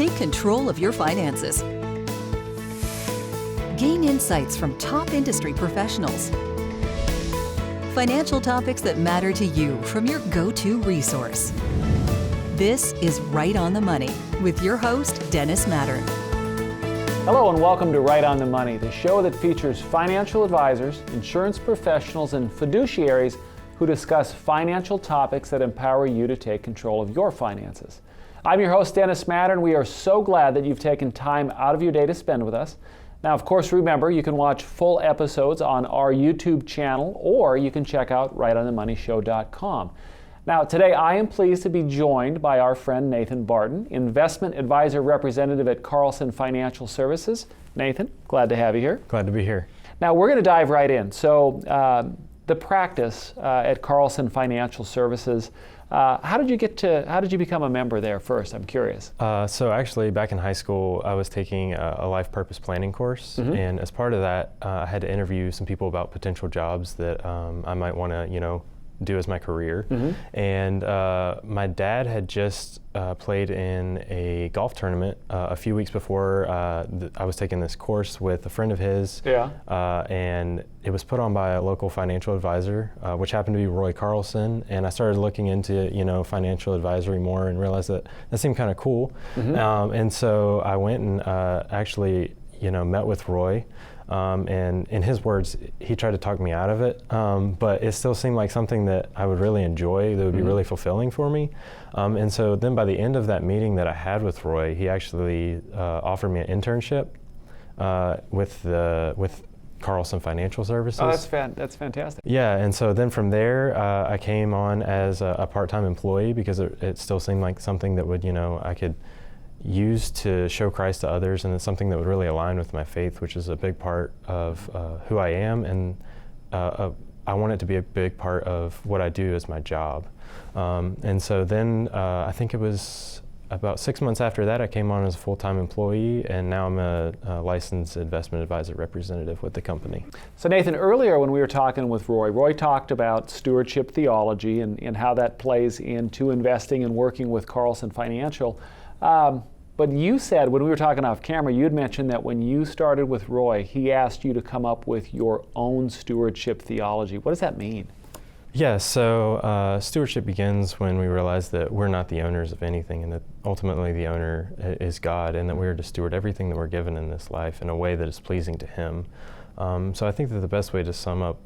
take control of your finances. Gain insights from top industry professionals. Financial topics that matter to you from your go-to resource. This is Right on the Money with your host, Dennis Mattern. Hello and welcome to Right on the Money, the show that features financial advisors, insurance professionals, and fiduciaries who discuss financial topics that empower you to take control of your finances. I'm your host, Dennis Mattern. We are so glad that you've taken time out of your day to spend with us. Now, of course, remember, you can watch full episodes on our YouTube channel, or you can check out rightonthemoneyshow.com. Now, today I am pleased to be joined by our friend Nathan Barton, investment advisor representative at Carlson Financial Services. Nathan, glad to have you here. Glad to be here. Now, we're going to dive right in. So, the practice at Carlson Financial Services, how did you become a member there first? I'm curious. So actually, back in high school, I was taking a life purpose planning course, and as part of that, I had to interview some people about potential jobs that I might want to, do as my career. And my dad had just played in a golf tournament a few weeks before I was taking this course with a friend of his. And it was put on by a local financial advisor, which happened to be Roy Carlson. And I started looking into financial advisory more and realized that seemed kind of cool. And so I went and actually met with Roy. And in his words, he tried to talk me out of it, but it still seemed like something that I would really enjoy, that would be really fulfilling for me. And so then by the end of that meeting that I had with Roy, he actually offered me an internship with Carlson Financial Services. Oh, that's fantastic. Yeah, and so then from there, I came on as a part-time employee because it still seemed like something that would, I could use to show Christ to others, and it's something that would really align with my faith, which is a big part of who I am, and I want it to be a big part of what I do as my job. And so then I think it was about 6 months after that I came on as a full-time employee, and now I'm a licensed investment advisor representative with the company. So Nathan, earlier when we were talking with Roy talked about Stewardship Theology and how that plays into investing and working with Carlson Financial. But you said, when we were talking off camera, you had mentioned that when you started with Roy, he asked you to come up with your own stewardship theology. What does that mean? Yeah, so stewardship begins when we realize that we're not the owners of anything, and that ultimately the owner is God, and that we're to steward everything that we're given in this life in a way that is pleasing to Him. So I think that the best way to sum up,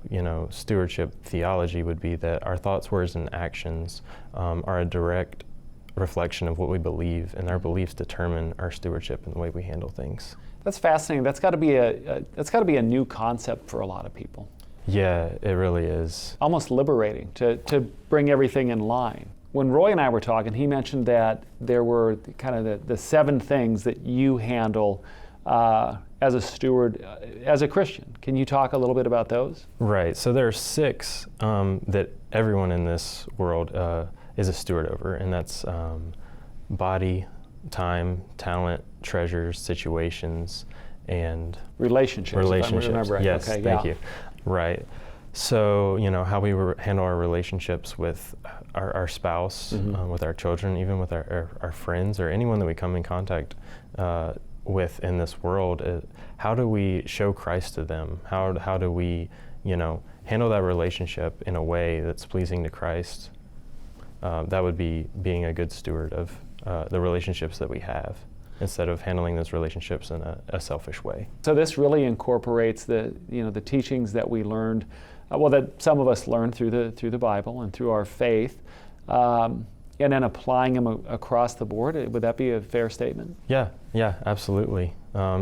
stewardship theology would be that our thoughts, words, and actions are a direct reflection of what we believe, and our beliefs determine our stewardship and the way we handle things. That's fascinating. That's got to be a new concept for a lot of people. Yeah, it really is. Almost liberating to bring everything in line. When Roy and I were talking, he mentioned that there were kind of the 7 things that you handle as a steward, as a Christian. Can you talk a little bit about those? Right. So there are 6 that everyone in this world is a steward over, and that's body, time, talent, treasures, situations, and relationships. If I remember right. Yes, okay, thank you. Right. So, how we handle our relationships with our spouse, with our children, even with our friends, or anyone that we come in contact with in this world. How do we show Christ to them? How do we, handle that relationship in a way that's pleasing to Christ? That would be being a good steward of the relationships that we have, instead of handling those relationships in a selfish way. So this really incorporates the teachings that we learned, that some of us learned through the Bible and through our faith, and then applying them across the board. Would that be a fair statement? Yeah, absolutely. I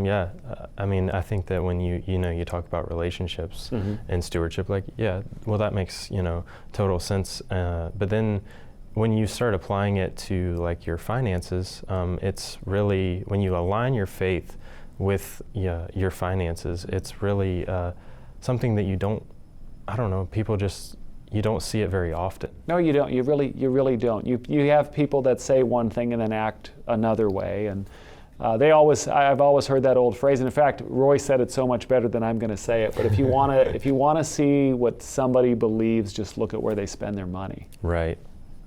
mean, I think that when you talk about relationships and stewardship, that makes total sense. But then when you start applying it to your finances, it's really, when you align your faith with your finances, it's really something that you don't see it very often. No, you don't. You really don't. You have people that say one thing and then act another way, and I've always heard that old phrase, and in fact, Roy said it so much better than I'm going to say it. But if you want to see what somebody believes, just look at where they spend their money. Right.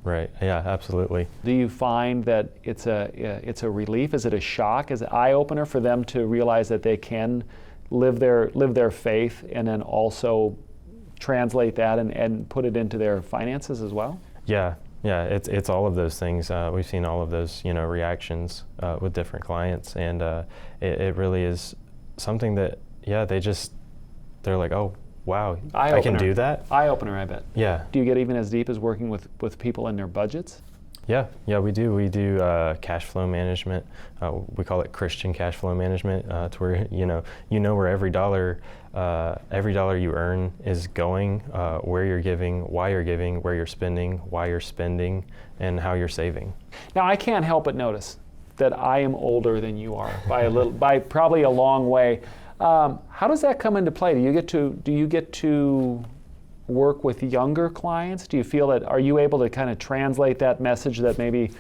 Right. Yeah, absolutely. Do you find that it's a relief? Is it a shock? Is it an eye-opener for them to realize that they can live their faith and then also translate that and put it into their finances as well? Yeah. It's all of those things. We've seen all of those, reactions with different clients, and it really is something that, they're like, oh, wow, I can do that? Eye-opener, I bet. Yeah. Do you get even as deep as working with people in their budgets? Yeah, we do. We do cash flow management. We call it Christian cash flow management. To where you know where every dollar you earn is going, where you're giving, why you're giving, where you're spending, why you're spending, and how you're saving. Now, I can't help but notice that I am older than you are by probably a long way. How does that come into play? Do you get to work with younger clients? Do you feel that, are you able to kind of translate that message that maybe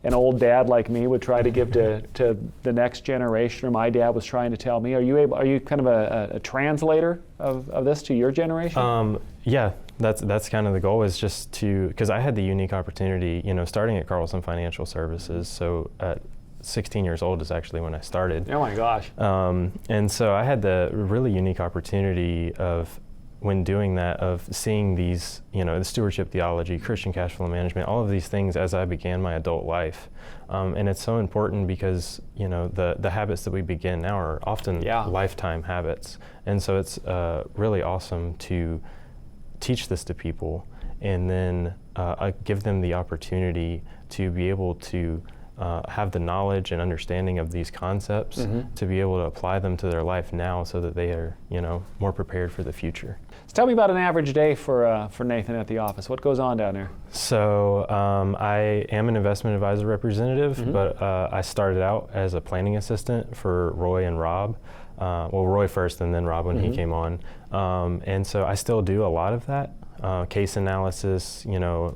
an old dad like me would try to give to the next generation, or my dad was trying to tell me? Are you kind of a translator of this to your generation? Yeah, that's kind of the goal, is just to, because I had the unique opportunity, starting at Carlson Financial Services. So at 16 years old is actually when I started. Oh my gosh. And so I had the really unique opportunity of, when doing that, of seeing these, the stewardship theology, Christian cash flow management, all of these things as I began my adult life. And it's so important because, the habits that we begin now are often lifetime habits. And so it's really awesome to teach this to people, and then give them the opportunity to be able to have the knowledge and understanding of these concepts, to be able to apply them to their life now, so that they are, more prepared for the future. So tell me about an average day for Nathan at the office. What goes on down there? So I am an investment advisor representative, but I started out as a planning assistant for Roy and Rob. Roy first, and then Rob when he came on. And so I still do a lot of that. Case analysis,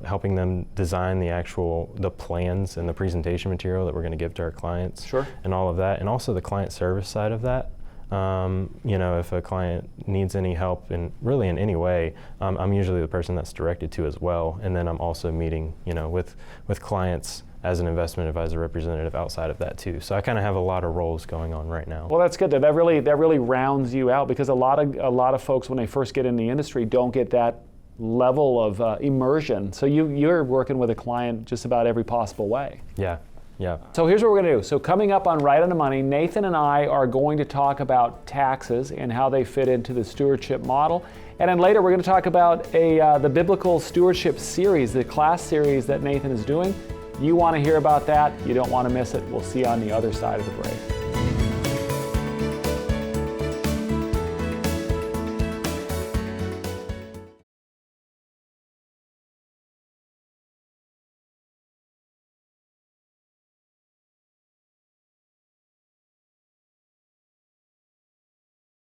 helping them design the plans and the presentation material that we're going to give to our clients. Sure. And all of that, and also the client service side of that. If a client needs any help in any way, I'm usually the person that's directed to as well. And then I'm also meeting, with clients as an investment advisor representative outside of that too. So I kind of have a lot of roles going on right now. Well, that's good. That really rounds you out, because a lot of folks, when they first get in the industry, don't get that level of immersion. So you're working with a client just about every possible way. Yeah. So here's what we're going to do. So coming up on Right on the Money, Nathan and I are going to talk about taxes and how they fit into the stewardship model. And then later we're going to talk about the biblical stewardship series, the class series that Nathan is doing. You want to hear about that? You don't want to miss it. We'll see you on the other side of the break.